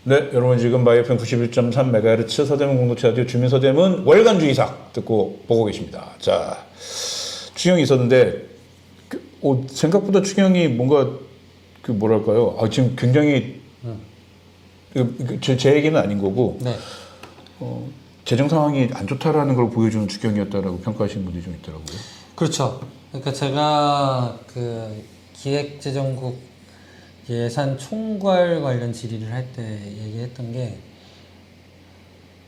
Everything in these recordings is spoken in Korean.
네, 여러분 지금 마이FM 91.3MHz 서대문 공동체 라디오 주민서대문 월간 주의삭 듣고 보고 계십니다. 자, 추경이 있었는데 생각보다 추경이 뭔가 뭐랄까요? 지금 굉장히 제 얘기는 아닌 거고 네. 재정 상황이 안 좋다라는 걸 보여주는 추경이었다라고 평가하시는 분들이 좀 있더라고요. 그렇죠. 그러니까 제가 그 기획재정국 예산 총괄 관련 질의를 할 때 얘기했던 게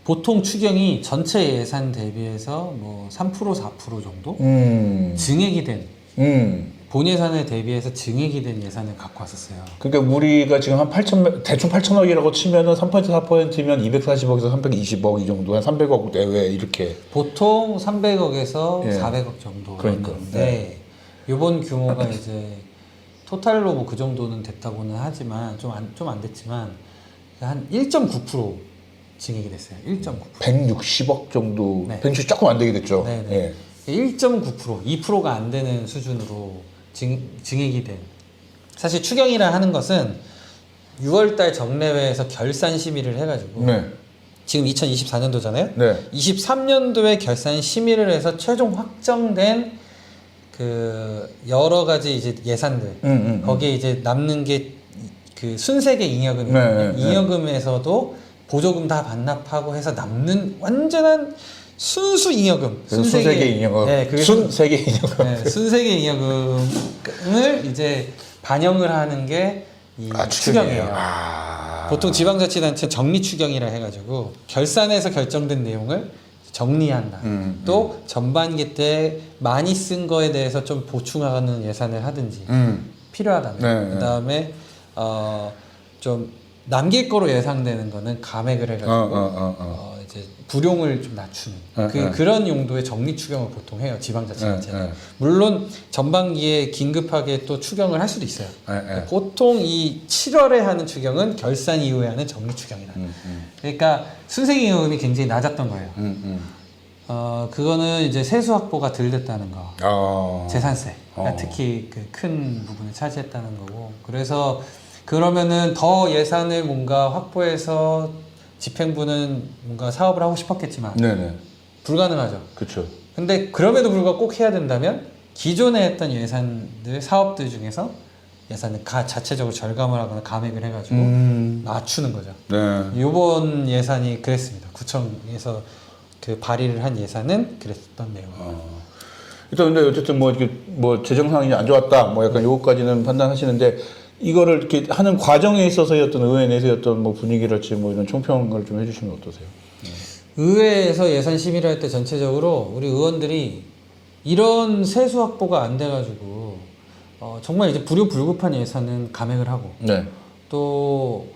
보통 추경이 전체 예산 대비해서 뭐 3% 4% 정도 증액이 된 본 예산에 대비해서 증액이 된 예산을 갖고 왔었어요. 그러니까 우리가 지금 한 대충 8천억이라고 치면은 3% 4%면 240억에서 320억 이 정도, 한 300억 내외 이렇게. 보통 300억에서 예. 400억 정도였는데 그러니까, 이번 규모가 이제 토탈로 뭐 그 정도는 됐다고는 하지만 좀 안 됐지만 한 1.9% 증액이 됐어요. 1.9%. 160억 정도, 네. 160 조금 안 되게 됐죠. 네네. 예. 1.9%, 2%가 안 되는 수준으로 증액이 된. 사실 추경이라 하는 것은 6월달 정례회에서 결산 심의를 해가지고 네. 지금 2024년도잖아요. 네. 23년도에 결산 심의를 해서 최종 확정된 그 여러 가지 이제 예산들 거기에 이제 남는 게 그 순세계 잉여금이거든요. 네. 잉여금에서도 보조금 다 반납하고 해서 남는 완전한 순수 잉여금. 순세계 잉여금. 네, 그게 순세계 잉여금. 네, 순세계 잉여금을 이제 반영을 하는 게 이 추경이에요. 보통 지방자치단체 정리 추경이라 해가지고 결산에서 결정된 내용을 정리한다. 또 전반기 때 많이 쓴 거에 대해서 좀 보충하는 예산을 하든지 필요하다면. 네, 그다음에 좀 남길 거로 예상되는 거는 감액을 해가지고 이제 부룡을 좀 낮추는 그런 용도의 정리 추경을 보통 해요. 지방자치단체는. 물론 전반기에 긴급하게 또 추경을 할 수도 있어요. 보통 이 7월에 하는 추경은 결산 이후에 하는 정리 추경이다. 그러니까 순세기금이 굉장히 낮았던 거예요. 그거는 이제 세수 확보가 덜 됐다는 거. 재산세가 특히 그 큰 부분을 차지했다는 거고. 그래서 그러면은 더 예산을 뭔가 확보해서 집행부는 뭔가 사업을 하고 싶었겠지만 네네. 불가능하죠. 그렇죠. 근데 그럼에도 불구하고 꼭 해야 된다면 기존에 했던 예산들 사업들 중에서 예산을 자체적으로 절감을 하거나 감액을 해가지고 낮추는 거죠. 네. 이번 예산이 그랬습니다. 구청에서 그 발의를 한 예산은 그랬던 내용입니다. 일단 근데 어쨌든 뭐 이렇게 뭐 재정 상황이 안 좋았다 뭐 약간 요거까지는 판단하시는데 이거를 이렇게 하는 과정에 있어서의 어떤 의회 내에서의 어떤 뭐 분위기랄지 뭐 이런 총평을 좀 해주시면 어떠세요? 의회에서 예산 심의를 할 때 전체적으로 우리 의원들이 이런 세수 확보가 안 돼가지고 정말 이제 불효불급한 예산은 감액을 하고 네. 또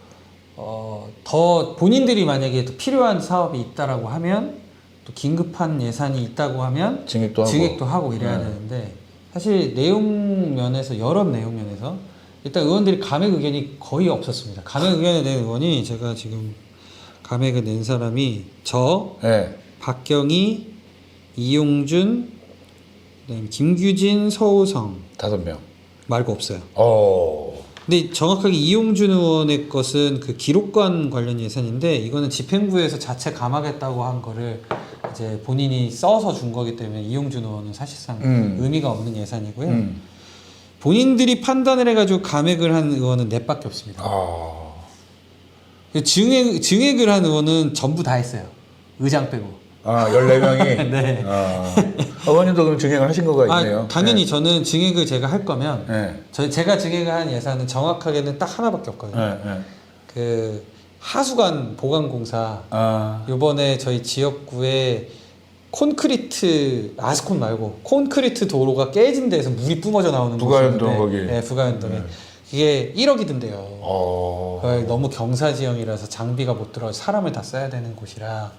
더 본인들이 만약에 또 필요한 사업이 있다라고 하면 또 긴급한 예산이 있다고 하면 증액도 하고 이래야 되는데 사실 내용 면에서 여러 내용 면에서 일단 의원들이 감액 의견이 거의 없었습니다. 감액 의견을 낸 의원이 제가 지금 감액을 낸 사람이 네. 박경희, 이용준, 그다음에 김규진, 서우성 5명 말고 없어요. 근데 정확하게 이용준 의원의 것은 그 기록관 관련 예산인데 이거는 집행부에서 자체 감하겠다고 한 거를 이제 본인이 써서 준 거기 때문에 이용준 의원은 사실상 의미가 없는 예산이고요. 본인들이 판단을 해가지고 감액을 한 의원은 4밖에 없습니다. 증액을 한 의원은 전부 다 했어요. 의장 빼고. 14명이? 네. 어머님도 그럼 증액을 하신 거가 있네요. 당연히 네. 저는 증액을 제가 할 거면 네. 제가 증액을 한 예산은 정확하게는 딱 하나밖에 없거든요. 네. 그 하수관 보강공사 요번에 저희 지역구에 콘크리트 아스콘 말고 콘크리트 도로가 깨진 데에서 물이 뿜어져 나오는 부가연동 거기. 네, 부가연동에 이게 1억이던데요. 너무 경사지형이라서 장비가 못 들어 사람을 다 써야 되는 곳이라.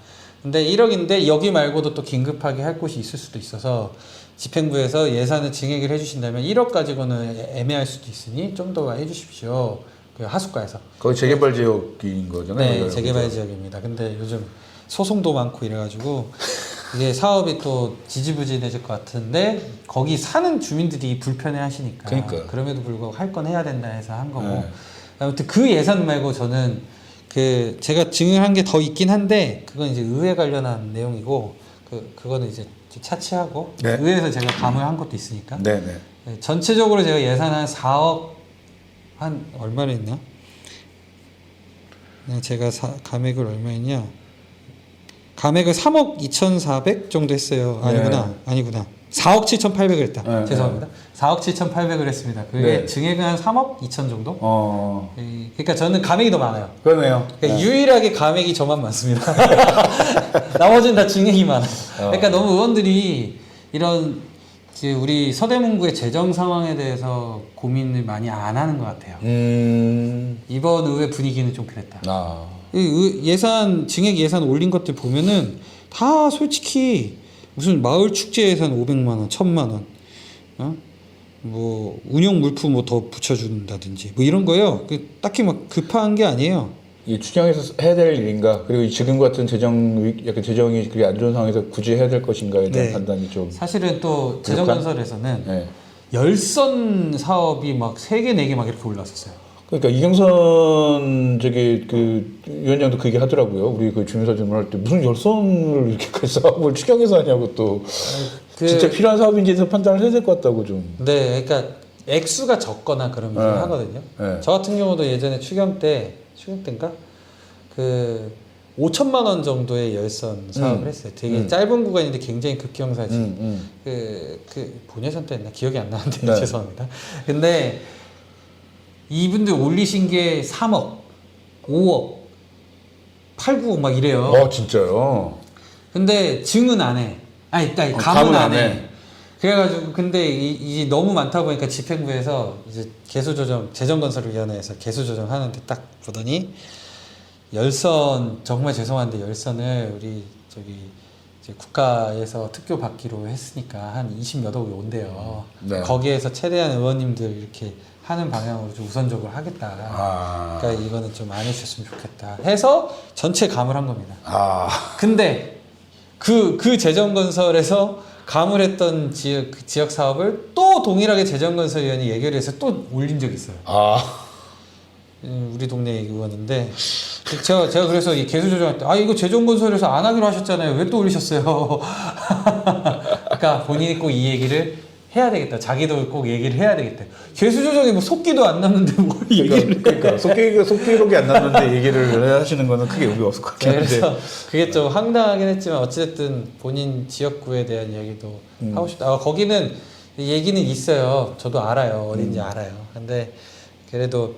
근데 1억인데 여기 말고도 또 긴급하게 할 곳이 있을 수도 있어서 집행부에서 예산을 증액을 해주신다면 1억 가지고는 애매할 수도 있으니 좀 더 해주십시오. 그 하수과에서. 거기 재개발 지역인 거잖아요. 네, 재개발 지역입니다. 근데 요즘 소송도 많고 이래가지고 이게 사업이 또 지지부진해질 것 같은데 거기 사는 주민들이 불편해 하시니까 그러니까. 그럼에도 불구하고 할 건 해야 된다 해서 한 거고 아무튼 그 예산 말고 저는 그 제가 증언한 게 더 있긴 한데 그건 이제 의회 관련한 내용이고 그거는 이제 차치하고 네. 의회에서 제가 감을 한 것도 있으니까. 네, 네. 네, 전체적으로 제가 예산한 4억 한 얼마를 했냐? 제가 감액을 얼마 했냐? 감액을 3억 2,400 정도 했어요. 아니구나. 네. 아니구나. 4억 7,800을 했다. 네, 죄송합니다. 4억 7,800을 했습니다. 그게 네. 증액은 한 3억 2천 정도? 어, 그러니까 저는 감액이 더 많아요. 그러네요. 그러니까 유일하게 감액이 저만 많습니다. 나머지는 다 증액이 많아요. 그러니까 너무 의원들이 이런 이제 우리 서대문구의 재정 상황에 대해서 고민을 많이 안 하는 것 같아요. 이번 의회 분위기는 좀 그랬다. 아, 예산 증액 예산 올린 것들 보면은 다 솔직히 무슨 마을 축제 예산 500만 원, 1,000만 원, 뭐 운영 물품 뭐 더 붙여준다든지 뭐 이런 거요. 딱히 막 급한 게 아니에요. 이 추경에서 해야 될 일인가? 그리고 지금 같은 약간 재정이 그렇게 안 좋은 상황에서 굳이 해야 될 것인가에 대한 네. 판단이 좀. 사실은 또 재정건설에서는 네. 열선 사업이 막 3개, 4개 막 이렇게 올랐었어요. 그러니까 이경선 그 위원장도 그 얘기 하더라고요. 우리 그 주민사 질문할 때 무슨 열선을 이렇게까지 사업을 추경해서 하냐고 또 진짜 필요한 사업인지 해서 판단을 해야 될 것 같다고 좀. 네, 그러니까 액수가 적거나 그러면 좀 하거든요. 네. 저 같은 경우도 예전에 추경 때인가 그 5천만 원 정도의 열선 사업을 했어요. 되게 짧은 구간인데 굉장히 극경사지. 그 본예산 때였나 기억이 안 나는데 네. 죄송합니다. 근데 이분들 올리신 게 3억, 5억, 8, 9억 막 이래요. 진짜요? 근데 증은 안 해. 아니, 감은 안 해. 그래가지고 근데 이 너무 많다 보니까 집행부에서 이제 개수조정 재정건설위원회에서 개수조정 하는데 딱 보더니 열선 정말 죄송한데 열선을 우리 이제 국가에서 특교 받기로 했으니까 한 20몇 억이 온대요. 네. 거기에서 최대한 의원님들 이렇게 하는 방향으로 좀 우선적으로 하겠다. 그러니까 이거는 좀 안 해주셨으면 좋겠다. 해서 전체 감을 한 겁니다. 근데 그 재정건설에서 감을 했던 지역 사업을 또 동일하게 재정건설위원회 예결을 해서 또 올린 적이 있어요. 우리 동네 의원인데 제가 그래서 이 개수조정할 때 이거 재정건설에서 안 하기로 하셨잖아요. 왜 또 올리셨어요? 그러니까 본인이 꼭 이 얘기를 해야 되겠다. 자기도 꼭 얘기를 해야 되겠다. 개수조정에 뭐 속기도 안 났는데 뭘 얘기를 그러니까 속기록이 안 났는데 얘기를 하시는 거는 크게 의미 없을 것 같긴 한데. 그래서 그게 좀 황당하긴 했지만 어찌됐든 본인 지역구에 대한 얘기도 하고 싶다. 거기는 얘기는 있어요. 저도 알아요. 어딘지 알아요. 근데 그래도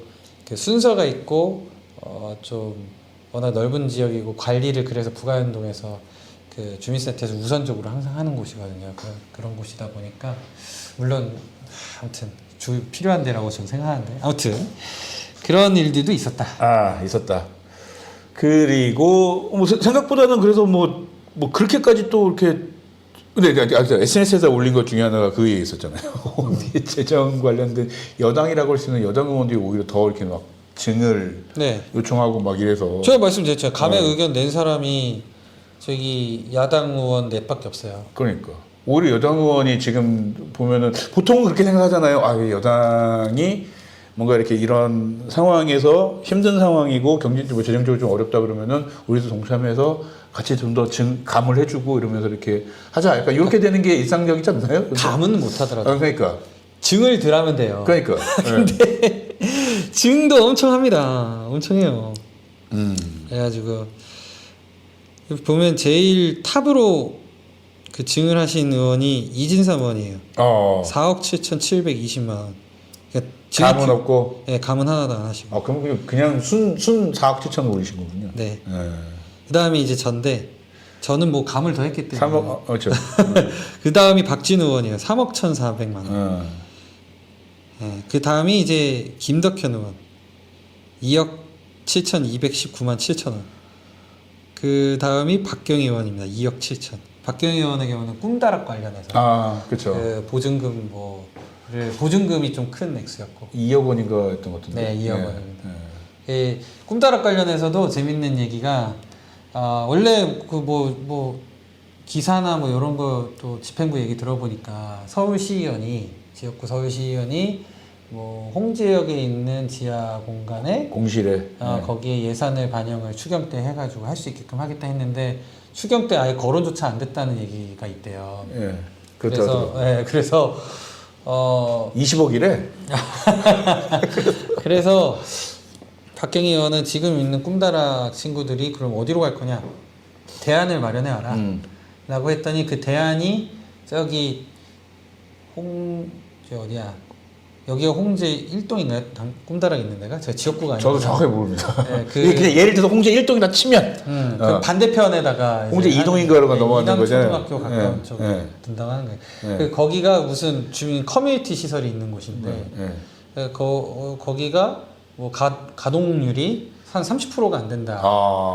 그 순서가 있고 좀 워낙 넓은 지역이고 관리를 그래서 부가연동에서 그 주민센터에서 우선적으로 항상 하는 곳이거든요. 그런 곳이다 보니까 물론 아무튼 필요한 데라고 저는 생각하는데 아무튼 그런 일들도 있었다. 있었다. 그리고 뭐 생각보다는 그래서 뭐 그렇게까지 또 이렇게 근데 SNS에다 올린 것 중에 하나가 그 얘기 있었잖아요. 재정 관련된 여당이라고 할 수 있는 여당 의원들이 오히려 더 이렇게 막 증을 요청하고 막 이래서 제가 말씀드렸죠. 감액 의견 낸 사람이 저기 야당 의원 넷밖에 없어요. 그러니까 오히려 여당 의원이 지금 보면은 보통은 그렇게 생각하잖아요. 여당이 뭔가 이렇게 이런 상황에서 힘든 상황이고 경제적으로 재정적으로 좀 어렵다 그러면은 우리도 동참해서 같이 좀 더 감을 해주고 이러면서 이렇게 하자. 약간 이렇게 되는 게 일상적이지 않나요? 감은 못 하더라도. 그러니까 증을 들하면 돼요. 그러니까. 근데 증도 엄청 합니다. 엄청 해요. 그래가지고 보면 제일 탑으로 그 증을 하신 의원이 이진삼 의원이에요. 4억 7,720만 원. 그러니까 감은 없고. 네, 감은 하나도 안 하시고. 그럼 그냥 순 4억 7천을 올리신 거군요. 네. 그 다음에 이제 저는 뭐 감을 더 했기 때문에. 3억, 그렇죠. 그 다음이 박진우 의원이에요. 3억 1,400만 원. 네. 그 다음이 이제 김덕현 의원. 2억 7,219만 7천 원. 그 다음이 박경희 의원입니다. 2억 7천. 박경희 의원의 경우는 꿈다락 관련해서. 그렇죠. 그 보증금이 좀 큰 액수였고. 2억 원인가 했던 것 같은데. 네, 2억 원입니다. 꿈다락 관련해서도 재밌는 얘기가 원래 그 기사나 뭐 이런 거 또 집행부 얘기 들어보니까 지역구 서울시의원이 뭐 홍지역에 있는 지하 공간에 공실에 거기에 예산을 반영을 추경 때 해가지고 할 수 있게끔 하겠다 했는데 추경 때 아예 거론조차 안 됐다는 얘기가 있대요. 예. 그래서 그래서 20억이래. 그래서 박경희 의원은 지금 있는 꿈다락 친구들이 그럼 어디로 갈 거냐? 대안을 마련해 와라. 라고 했더니 그 대안이 저기 저 어디야? 여기가 홍제 1동인가요? 꿈다락 있는 데가? 제가 지역구가 아니고 저도 정확하게 모릅니다. 네, 이게 그냥 예를 들어서 홍제 1동이라 치면 그 반대편에다가 홍제 2동인가로가 넘어가는 거잖아요. 초등학교 가까운 쪽에 네. 든다고 하는 거예요. 그 거기가 무슨 주민 커뮤니티 시설이 있는 곳인데 거기가 뭐 가동률이 한 30%가 안 된다.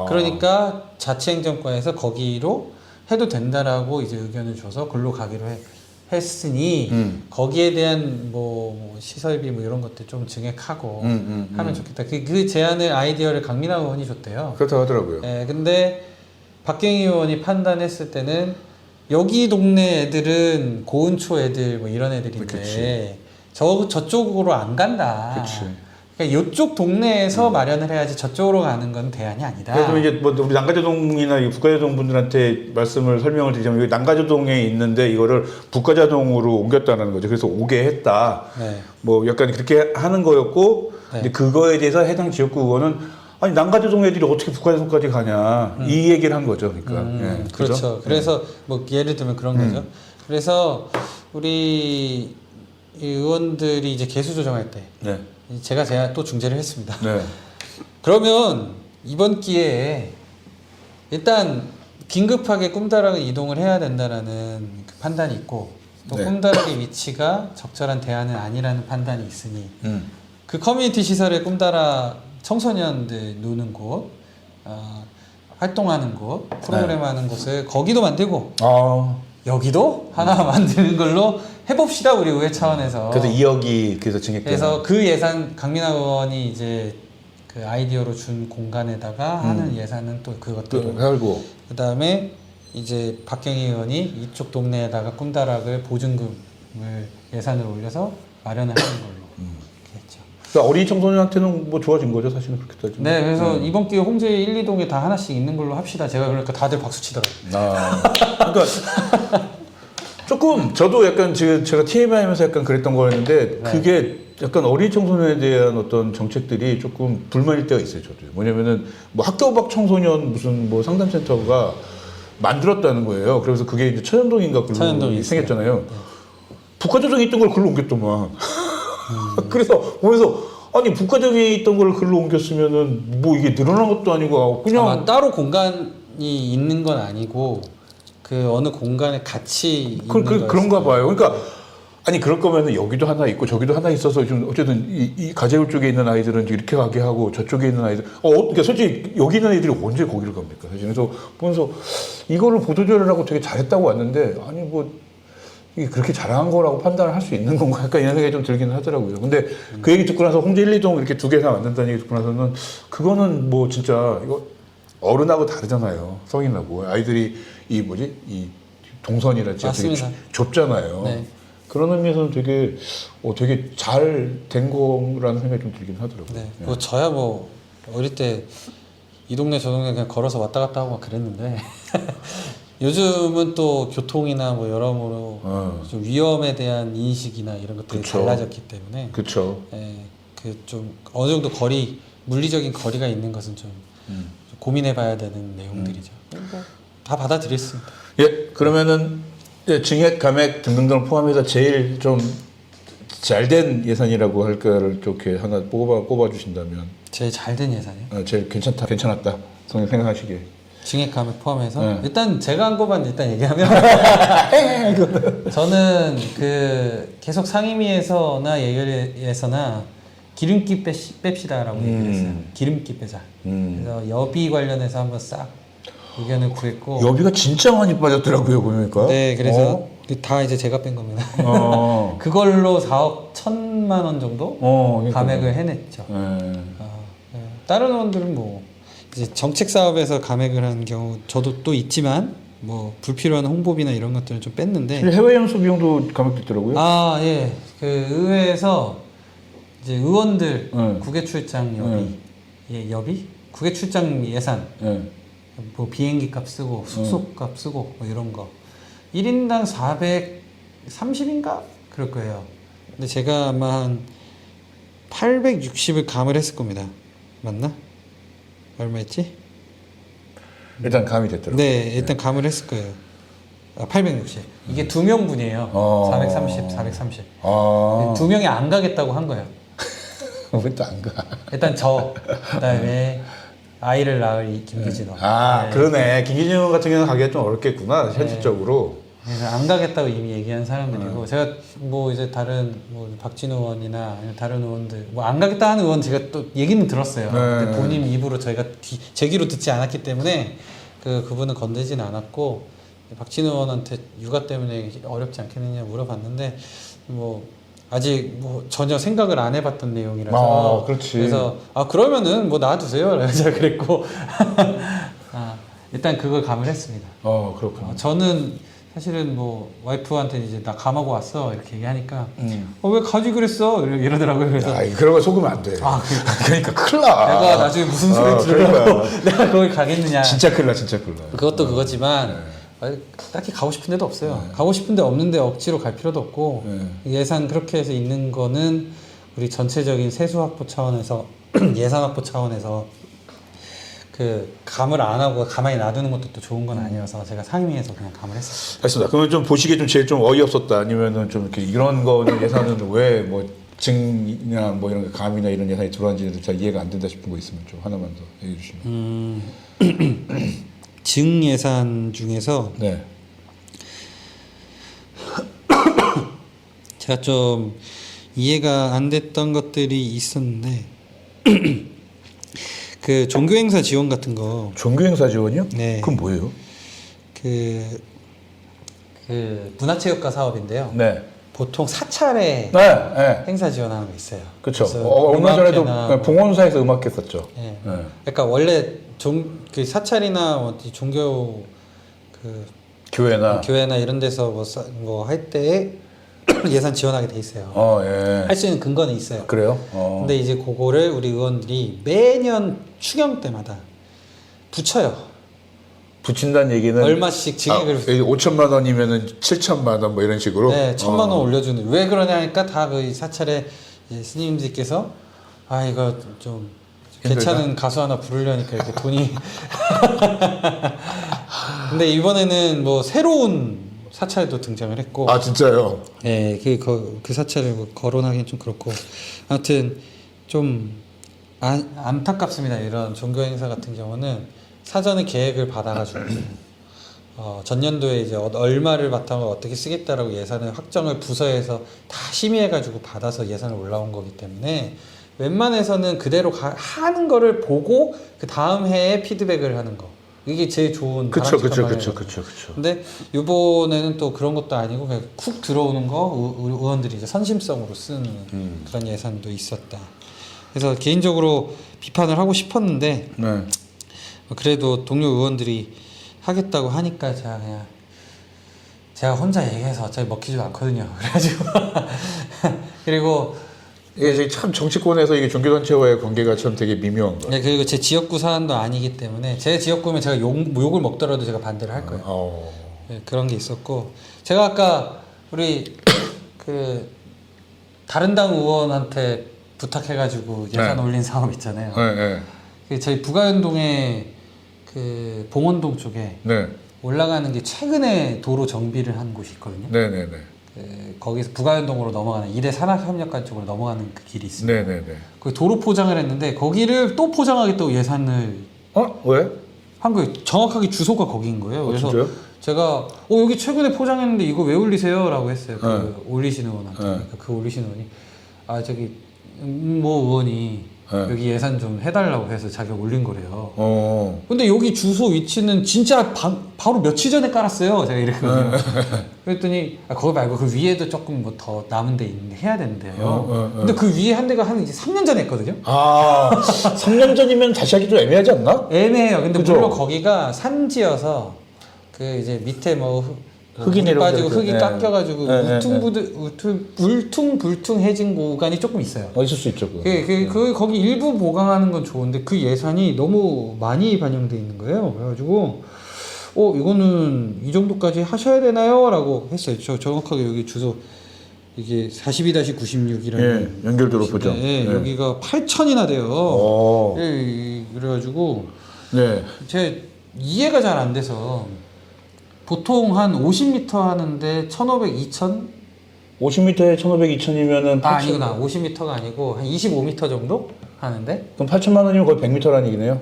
그러니까 자치행정과에서 거기로 해도 된다라고 이제 의견을 줘서 글로 가기로 했으니 거기에 대한 뭐 시설비 뭐 이런 것들 좀 증액하고 하면 좋겠다. 그 제안을 아이디어를 강민하 의원이 줬대요. 그렇다고 하더라고요. 근데 박경희 의원이 판단했을 때는 여기 동네 애들은 고은초 애들 뭐 이런 애들인데 저쪽으로 안 간다. 그치. 그러니까 이쪽 동네에서 마련을 해야지 저쪽으로 가는 건 대안이 아니다. 그래서 이제 뭐 우리 난가자동이나 북가자동 분들한테 말씀을 설명을 드리자면 여기 난가자동에 있는데 이거를 북가자동으로 옮겼다는 거죠. 그래서 오게 했다. 네. 뭐 약간 그렇게 하는 거였고 근데 그거에 대해서 해당 지역구 의원은 아니 난가자동 애들이 어떻게 북가자동까지 가냐 이 얘기를 한 거죠. 그러니까 그렇죠. 그래서 뭐 예를 들면 그런 거죠. 그래서 우리 이 의원들이 이제 개수 조정할 때 제가 또 중재를 했습니다. 네. 그러면 이번 기회에 일단 긴급하게 꿈다락을 이동을 해야 된다라는 그 판단이 있고 또 꿈다락의 위치가 적절한 대안은 아니라는 판단이 있으니 그 커뮤니티 시설에 꿈다락 청소년들 노는 곳, 활동하는 곳, 프로그램 하는 곳을 거기도 만들고 여기도 하나 만드는 걸로 해봅시다 우리 의회 차원에서. 그래서 2억이 그래서 증액되는. 그래서 그 예산 강민하 의원이 이제 그 아이디어로 준 공간에다가 하는 예산은 또 그것도 하고. 그 다음에 이제 박경희 의원이 이쪽 동네에다가 꿈다락을 보증금을 예산을 올려서 마련을 하는 걸로 이렇게 했죠. 그러니까 어린 청소년한테는 뭐 좋아진 거죠 사실은 그렇게 따지면. 네, 그래서 이번 기회에 홍제 1, 2동에 다 하나씩 있는 걸로 합시다. 제가 그러니까 다들 박수 치더라고요. 그러니까 조금 저도 약간 지금 제가 TMI 하면서 약간 그랬던 거였는데 그게 약간 어린 청소년에 대한 어떤 정책들이 조금 불만일 때가 있어요. 저도. 뭐냐면은 뭐 학교 밖 청소년 무슨 뭐 상담센터가 만들었다는 거예요. 그래서 그게 이제 천연동인가 글로 생겼잖아요. 북가자동에 있던 걸 글로 옮겼더만. 그래서 보면서 아니 북가자동에 있던 걸 글로 옮겼으면은 뭐 이게 늘어난 것도 아니고 그냥 아마 따로 공간이 있는 건 아니고 그 어느 공간에 같이 있는 그런가 봐요. 그러니까 아니 그럴 거면은 여기도 하나 있고 저기도 하나 있어서 좀 어쨌든 이 가재울 쪽에 있는 아이들은 이렇게 가게 하고 저쪽에 있는 아이들 그러니까 솔직히 여기 있는 애들이 언제 거기를 갑니까? 사실 그래서 보면서 이거를 보도자료를 하고 되게 잘했다고 왔는데 아니 뭐 이게 그렇게 잘한 거라고 판단을 할 수 있는 건가? 약간 이런 생각이 좀 들긴 하더라고요. 근데 그 얘기 듣고 나서 홍제 1, 2동 이렇게 두 개나 만든다는 얘기 듣고 나서는 그거는 뭐 진짜 이거 어른하고 다르잖아요. 성인하고 아이들이 이 동선이랄지 되게 좁잖아요. 네. 그런 의미에서는 되게 잘 된 거라는 생각이 좀 들긴 하더라고요. 네. 뭐 저야 뭐 어릴 때 이 동네 저 동네 그냥 걸어서 왔다 갔다 하고 막 그랬는데 요즘은 또 교통이나 뭐 여러모로 좀 위험에 대한 인식이나 이런 것들이 달라졌기 때문에 그렇죠. 그 좀 어느 정도 물리적인 거리가 있는 것은 좀 고민해봐야 되는 내용들이죠. 다 받아들였습니다. 예, 그러면은 증액, 감액 등등등을 포함해서 제일 좀 잘된 예산이라고 할 거를 이렇게 하나 꼽아 주신다면 제일 잘된 예산이요? 제일 괜찮았다. 생각하시기에. 증액 감액 포함해서 일단 제가 한 것만 일단 얘기하면 저는 그 계속 상임위에서나 예결에서나 기름기 뺍시다라고 얘기를 했어요. 기름기 빼자. 그래서 여비 관련해서 한번 싹 의견을 구했고 여비가 진짜 많이 빠졌더라고요 보니까. 네, 그래서 다 이제 제가 뺀 겁니다. 그걸로 4억 1천만 원 정도 감액을 해냈죠. 다른 의원들은 뭐 이제 정책 사업에서 감액을 한 경우 저도 또 있지만 뭐 불필요한 홍보비나 이런 것들은 좀 뺐는데 해외 연수 비용도 감액됐더라고요. 예, 그 의회에서 이제 의원들 응. 국외 출장 여비, 예, 여비? 국외 출장 예산, 뭐 비행기 값 쓰고 숙소 값 쓰고 뭐 이런 거 1인당 430인가 그럴 거예요. 근데 제가 아마 한 860을 감을 했을 겁니다. 맞나? 얼마였지? 일단 감이 됐더라고요. 네, 일단 감을 했을 거예요. 860. 이게 2명분이에요. 430, 430. 두 명이 안 가겠다고 한 거예요. 왜 또 안 가? 일단 그다음에 아이를 낳을 이 김기진원. 네. 그러네. 김기진원 같은 경우는 가기가 좀 어렵겠구나, 현실적으로. 그래서 안 가겠다고 이미 얘기한 사람들이고 제가 뭐 이제 다른 뭐 박진우 의원이나 아니면 다른 의원들 뭐 안 가겠다 하는 의원 제가 또 얘기는 들었어요. 근데 본인 입으로 저희가 제 귀로 듣지 않았기 때문에 그분은 건들지는 않았고 박진우 의원한테 육아 때문에 어렵지 않겠느냐 물어봤는데 뭐 아직 뭐 전혀 생각을 안 해봤던 내용이라서 그렇지. 그래서 그러면은 뭐 놔두세요. 제가 그랬고 일단 그걸 감을 했습니다. 그렇군요. 저는 사실은 뭐 와이프한테 이제 나 감하고 왔어 이렇게 얘기하니까 왜 가지 그랬어 이러더라고요. 그래서 그런 거 속으면 안 돼. 그러니까 큰일 나. 내가 나중에 무슨 소리 들으려고 내가 거기 가겠느냐. 진짜 큰일 나, 진짜 큰일 나. 그것도 그거지만 딱히 가고 싶은 데도 없어요. 가고 싶은 데 없는데 억지로 갈 필요도 없고 예산 그렇게 해서 있는 거는 우리 전체적인 세수 확보 차원에서 예산 확보 차원에서 그 감을 안 하고 가만히 놔두는 것도 또 좋은 건 아니어서 제가 상임위에서 그냥 감을 했어요. 알겠습니다. 그러면 좀 보시기에 좀 제일 좀 어이없었다 아니면은 좀 이렇게 이런 거는 예산은 왜 뭐 증이나 뭐 이런 감이나 이런 예산이 들어왔는지 잘 이해가 안 된다 싶은 거 있으면 좀 하나만 더 얘기해 주시면. 증 예산 중에서 네. 제가 좀 이해가 안 됐던 것들이 있었는데 그 종교행사 지원 같은 거. 종교행사 지원이요? 네. 그건 뭐예요? 그 문화체육과 사업인데요. 네. 보통 사찰에 네. 행사 지원하는 거 있어요. 그렇죠. 그래서 얼마 전에도 음악회나 봉헌사에서 음악했었죠. 네. 네. 그러니까 원래 그 사찰이나 어디 종교 교회나 이런 데서 뭐 할 때에 예산 지원하게 돼 있어요. 예. 할 수 있는 근거는 있어요. 그래요? 근데 이제 그거를 우리 의원들이 매년 추경 때마다 붙여요. 붙인다는 얘기는 얼마씩 증액을 5천만 원이면은 7천만 원 뭐 이런 식으로. 네, 1,000만 원 올려주는. 왜 그러냐니까 다 그 사찰에 스님들께서 이거 좀 괜찮은 가수 하나 부르려니까 이렇게 돈이. 근데 이번에는 뭐 새로운 사찰도 등장을 했고. 진짜요? 네, 그 사찰을 뭐 거론하기는 좀 그렇고. 아무튼 좀 안타깝습니다. 이런 종교 행사 같은 경우는 사전에 계획을 받아가지고 전년도에 이제 얼마를 바탕으로 어떻게 쓰겠다라고 예산을 확정을 부서에서 다 심의해가지고 받아서 예산을 올라온 거기 때문에 웬만해서는 그대로 하는 거를 보고 그 다음 해에 피드백을 하는 거. 이게 제일 좋은 그쵸. 근데 이번에는 또 그런 것도 아니고 그냥 쿡 들어오는 거 의원들이 이제 선심성으로 쓰는 그런 예산도 있었다. 그래서 개인적으로 비판을 하고 싶었는데 그래도 동료 의원들이 하겠다고 하니까 제가 혼자 얘기해서 어차피 먹히지도 않거든요. 그래가지고 그리고 이게 참 정치권에서 이게 종교단체와의 관계가 참 되게 미묘한 거예요. 네, 그리고 제 지역구 사안도 아니기 때문에 제 지역구면 제가 욕을 먹더라도 제가 반대를 할 거예요. 네, 그런 게 있었고 제가 아까 우리 다른 당 의원한테 부탁해가지고 예산 올린 사업 있잖아요. 저희 부가연동에 그 봉원동 쪽에 올라가는 게 최근에 도로 정비를 한 곳이 있거든요. 거기서 부가연동으로 넘어가는 이대 산학협력관 쪽으로 넘어가는 그 길이 있어요. 그 도로 포장을 했는데 거기를 또 포장하겠다고 예산을 왜? 한 거예요. 정확하게 주소가 거기인 거예요. 그래서 진짜요? 제가 여기 최근에 포장했는데 이거 왜 올리세요? 라고 했어요. 올리시는 의원한테. 그러니까 그 올리시는 의원이 저기 뭐 의원이 여기 예산 좀 해달라고 해서 자기가 올린 거래요. 근데 여기 주소 위치는 진짜 바로 며칠 전에 깔았어요. 제가 이랬거든요. 그랬더니 거기 말고 그 위에도 조금 뭐 더 남은 데 있는데 해야 된대요. 근데 그 위에 한 데가 한 이제 3년 전에 했거든요. 3년 전이면 다시 하기 좀 애매하지 않나? 애매해요. 근데 그죠? 물론 거기가 산지여서 그 이제 밑에 뭐 흙이 물이 빠지고 내려오고 흙이 네. 깎여가지고 네, 울퉁불퉁해진 구간이 조금 있어요. 있을 수 있죠. 거기 일부 보강하는 건 좋은데 그 예산이 너무 많이 반영돼 있는 거예요. 그래가지고 이거는 이 정도까지 하셔야 되나요? 라고 했어요. 저 정확하게 여기 주소 이게 42-96이라는 예, 연결도로 보죠. 예, 네. 여기가 8,000이나 돼요. 오. 예, 그래가지고 네. 제 이해가 잘 안 돼서 보통 한 50m 하는데 1,500, 2,000? 50m에 1,500, 2,000이면은 아니구나. 50m가 아니고 한 25m 정도 하는데. 그럼 8천만 원이면 거의 100m라는 얘기네요.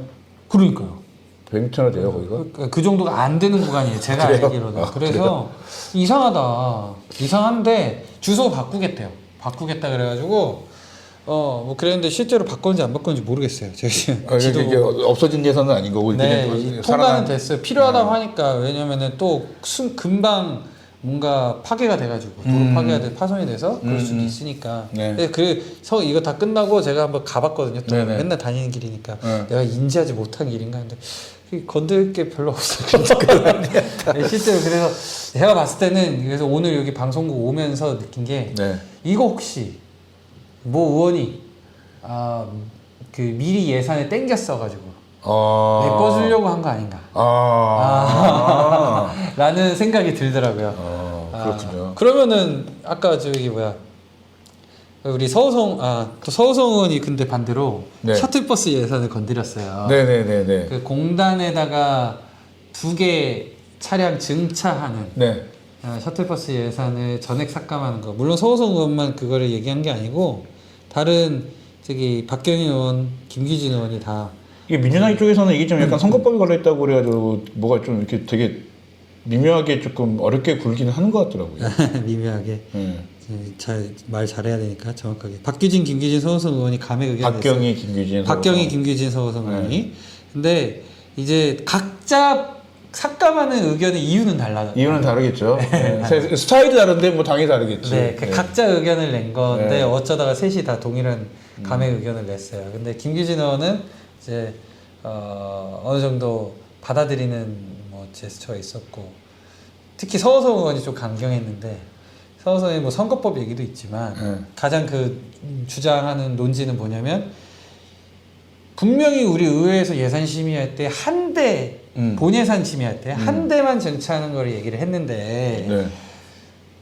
그러니까요. 100m나 돼요, 거기가? 그 정도가 안 되는 구간이에요. 제가 그래요? 알기로는. 아, 그래서 이상하다. 이상한데 주소 바꾸겠대요. 바꾸겠다 그래가지고 뭐 그랬는데 실제로 바꿨는지 안 바꿨는지 모르겠어요. 제가 지금 지도 이게 없어진 예산은 아닌 거고 네, 그냥 통과는 됐어요. 필요하다고 하니까. 왜냐면은 또 금방 뭔가 파괴가 돼가지고 도로 파괴가 돼 파손이 돼서 그럴 수도 있으니까. 네. 그래서 이거 다 끝나고 제가 한번 가봤거든요. 또 네네. 맨날 다니는 길이니까 네. 내가 인지하지 못한 길인가 근데 건들 게 별로 없어요. 네, 실제로 그래서 제가 봤을 때는 그래서 오늘 여기 방송국 오면서 느낀 게 네. 이거 혹시 모 의원이 그 미리 예산을 땡겼어가지고 메꿔주려고 한 거 아닌가 라는 생각이 들더라고요. 그렇군요. 그러면은 아까 저기 우리 또 서우성 의원이 근데 반대로 네. 셔틀버스 예산을 건드렸어요. 네네네네. 그 공단에다가 2개 차량 증차하는 네. 셔틀버스 예산을 전액 삭감하는 거. 물론 서우성 의원만 그거를 얘기한 게 아니고 다른 저기 박경희 의원, 김기진 의원이 다 이게 민주당 쪽에서는 이게 좀 약간 선거법에 걸려있다고 그래가지고 뭐가 좀 이렇게 되게 미묘하게 조금 어렵게 굴기는 하는 것 같더라고요. 미묘하게 네. 말 잘해야 되니까 정확하게 박규진, 김기진, 서우성 의원이 감액 의견 박경희, 김규진, 박경희, 김규진, 서우성 의원이 근데 이제 각자 삭감하는 의견의 이유는 달라요. 이유는 다르겠죠. 네. 스타일이 다른데 뭐 당연히 다르겠지. 네, 네. 각자 의견을 낸 건데 네. 어쩌다가 셋이 다 동일한 감액 의견을 냈어요. 근데 김규진 의원은 이제 어느 정도 받아들이는 뭐 제스처가 있었고 특히 서우성 의원이 좀 강경했는데 서우성 의원이 뭐 선거법 얘기도 있지만 가장 그 주장하는 논지는 뭐냐면 분명히 우리 의회에서 예산 심의할 때 한 대 본예산 심의할 때 한 대만 증차하는 걸 얘기를 했는데 네.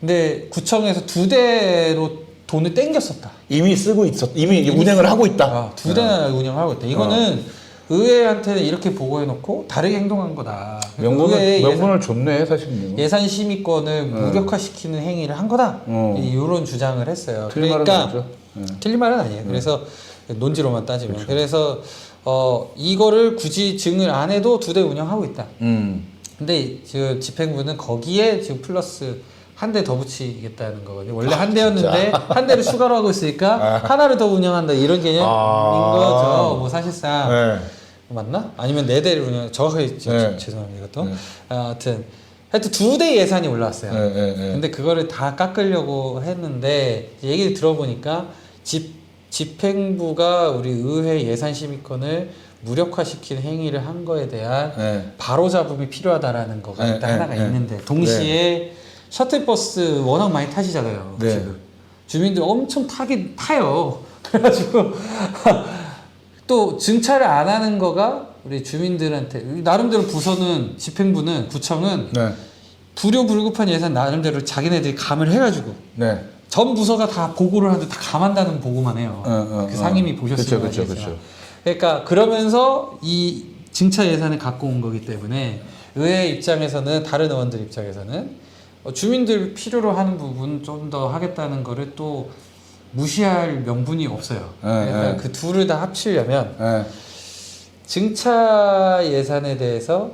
근데 구청에서 2대로 돈을 땡겼었다. 이미 쓰고 이미 운행을 하고 있다. 2대나 운영하고 있다. 이거는 의회한테는 이렇게 보고해놓고 다르게 행동한 거다. 명분을 줬네 사실. 예산 심의권을 무력화시키는 행위를 한 거다. 이런 주장을 했어요. 틀린 말은 아니죠. 틀린 말은 아니에요. 그래서 논지로만 따지면 그렇죠. 그래서 이거를 굳이 증을 안 해도 2대 운영하고 있다. 근데 지금 집행부는 거기에 지금 플러스 한 대 더 붙이겠다는 거거든요. 원래 한 대였는데 한 대를 추가로 하고 있으니까 하나를 더 운영한다 이런 개념인 거죠. 뭐 사실상 네. 맞나? 아니면 4대를 운영 정확하게 죄송합니다 이것도. 하여튼 2대 예산이 올라왔어요. 근데 그거를 다 깎으려고 했는데 얘기를 들어보니까 집행부가 우리 의회 예산 심의권을 무력화시키는 행위를 한 거에 대한 바로잡음이 필요하다라는 거가 일단 하나가 있는데 동시에 셔틀버스 워낙 많이 타시잖아요. 지금 주민들 엄청 타요. 그래가지고 또 증차를 안 하는 거가 우리 주민들한테 나름대로 부서는 집행부는 구청은 불효불급한 예산 나름대로 자기네들이 감을 해가지고 전 부서가 다 보고를 하는데 다 감한다는 보고만 해요. 그 상임위 보셨으면 그렇죠. 그러니까 그러면서 이 증차 예산을 갖고 온 거기 때문에 의회 입장에서는 다른 의원들 입장에서는 주민들 필요로 하는 부분 좀 더 하겠다는 거를 또 무시할 명분이 없어요. 그러니까 그 둘을 다 합치려면 증차 예산에 대해서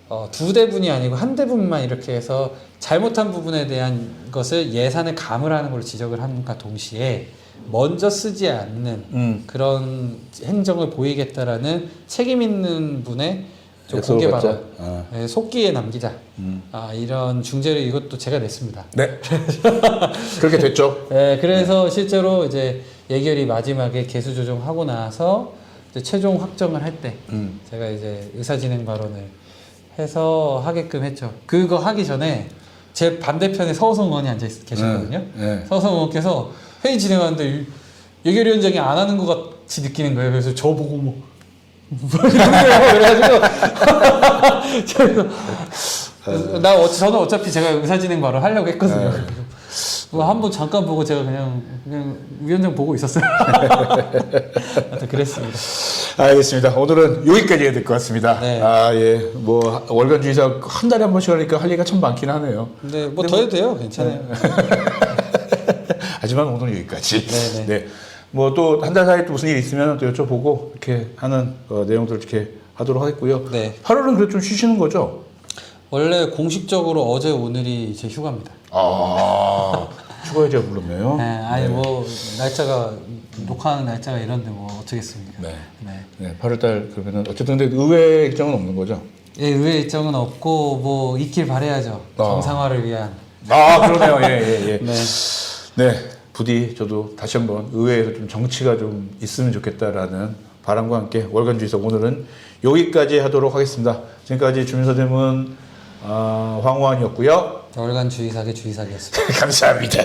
2대분이 아니고 1대분만 이렇게 해서 잘못한 부분에 대한 것을 예산을 감을 하는 걸로 지적을 함과 동시에 먼저 쓰지 않는 그런 행정을 보이겠다라는 책임 있는 분의 좀 공개 발언, 속기에 남기자. 이런 중재를 이것도 제가 냈습니다. 네. 그렇게 됐죠. 네, 그래서 실제로 이제 예결위 마지막에 개수 조정하고 나서 이제 최종 확정을 할 때 제가 이제 의사진행 발언을 해서 하게끔 했죠. 그거 하기 전에 제 반대편에 서우성 의원이 앉아 계셨거든요. 서우성 의원께서 회의 진행하는데 예결위원장이 안 하는 것 같이 느끼는 거예요. 그래서 저 보고 뭐 그래가지고 저는 어차피 제가 의사진행 바로 하려고 했거든요. 뭐 한번 잠깐 보고 제가 그냥 위원장 보고 있었어요. 하여튼 그랬습니다. 알겠습니다. 오늘은 여기까지 해야 될 것 같습니다. 네. 아, 예. 뭐, 월간 주의사 한 달에 한 번씩 하니까 할 얘기가 참 많긴 하네요. 근데 뭐 더 해도 돼요. 괜찮아요. 하지만 오늘은 여기까지. 네네. 네. 뭐 또 한 달 사이에 또 무슨 일이 있으면 또 여쭤보고 이렇게 하는 내용들 이렇게 하도록 하겠고요. 네. 8월은 그래도 좀 쉬시는 거죠? 원래 공식적으로 어제 오늘이 제 휴가입니다. 아, 휴가제가 불렀네요. 네, 아니 뭐 날짜가 녹화하는 날짜가 이런데 뭐 어쩌겠습니까. 네. 네. 네, 8월달 그러면은 어쨌든 근데 의외 일정은 없는 거죠? 예, 의외 일정은 없고 뭐 있길 바라야죠. 정상화를 위한. 아, 그러네요. 예, 예, 예. 네. 네, 부디 저도 다시 한번 의회에서 좀 정치가 좀 있으면 좋겠다라는 바람과 함께 월간 주의사 오늘은 여기까지 하도록 하겠습니다. 지금까지 주민서대문 황호환이었고요. 월간 주의사계 주의사기였습니다. 감사합니다.